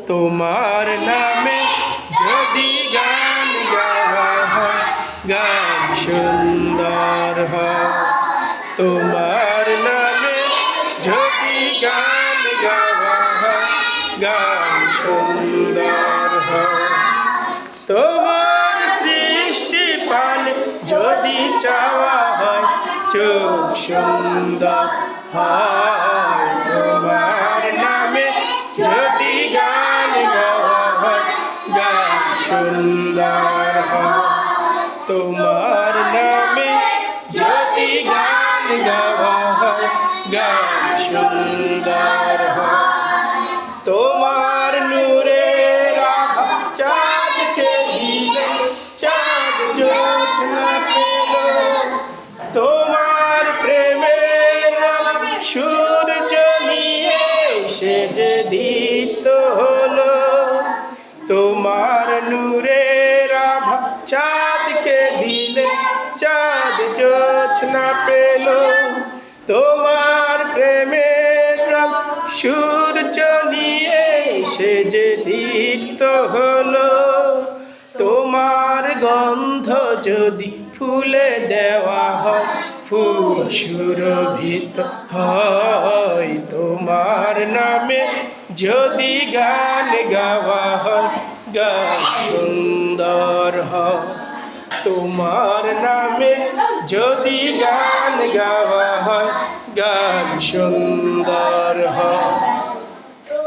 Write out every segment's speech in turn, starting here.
তোমার নামে যদি গান গাওয়া হয়, গান সুন্দর হয়। তোমার নামে যদি গান গাওয়া হয়, গান সুন্দর হয়। তোমার সৃষ্টি পানে যদি চাওয়া হয়, চোখ সুন্দর হয়। তোমার নামে যদি গান গাওয়া হয়, গান সুন্দর হয়। তোমার নামে যদি গান গাওয়া হয়, গান সুন্দর হয়। তোমার নূরের আভা চাঁদকে দিলে, চাঁদ জোছনা পেল। তোমার প্রেমের সূর্য নিয়ে সে যে দীপ্ত হলো। তোমার নূরের আভা চাঁদকে দিলে, চাঁদ জোছনা পেল। তোমার প্রেমের সূর্য নিয়ে সে যে দীপ্ত হলো। তোমার গন্ধ যদি ফুলে দেওয়া হয়, ফুল সুরভিত হয়। তোমার নামে যদি গান গাওয়া হয়, গান সুন্দর হয়। তোমার নামে যদি গান গাওয়া হয়, গান সুন্দর হয়।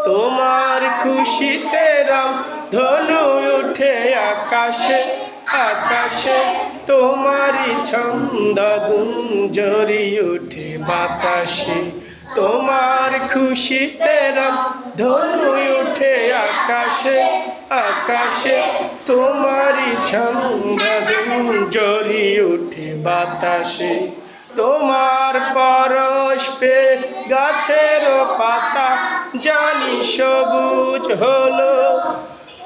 তোমার খুশিতে রাম ধনু উঠে আকাশে, আকাশে তোমারই ছন্দ গুঞ্জরি উঠে বাতাসে। তোমার খুশিতে রাম ধনু উঠে আকাশে, আকাশে তোমারই ছন্দ গুঞ্জরি উঠে বাতাসে। তোমার পরশ পে গাছের পাতা জানি সবুজ হলো।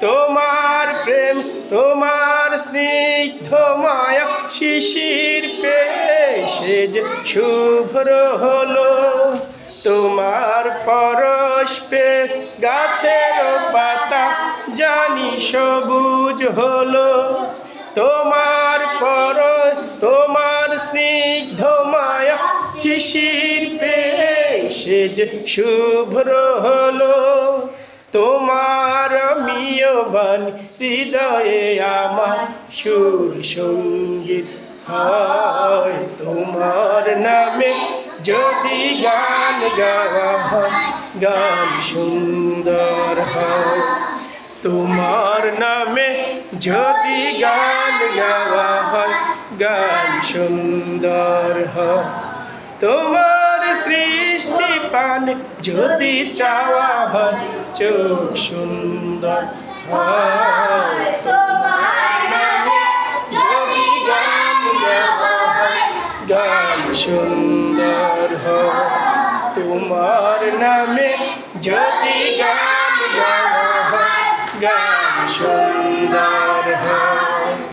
তোমার প্রেম, তোমার স্নিগ্ধ মায়া শিশির পেয়ে সে যে শুভ্র হলো। তোমার পরশ পে গাছের পাতা জানি সবুজ হলো। তোমার পরশ, তোমার স্নিগ্ধ মায়া শিশির পেয়ে সে যে শুভ্র হলো। তোমার মিয় বাণী হৃদয়ে আমার সুর সঙ্গীত হয়। তোমার নামে যদি গান গাওয়া হয়, গান সুন্দর হয়। তোমার নামে যদি গান গাওয়া হয়, গান সুন্দর হয়। তোমার সৃষ্টি পানে যদি চাওয়া হয়, চোখ সুন্দর হয়। তোমার নামে যদি গান গাওয়া হয়, গান সুন্দর হয়। তোমার নামে যদি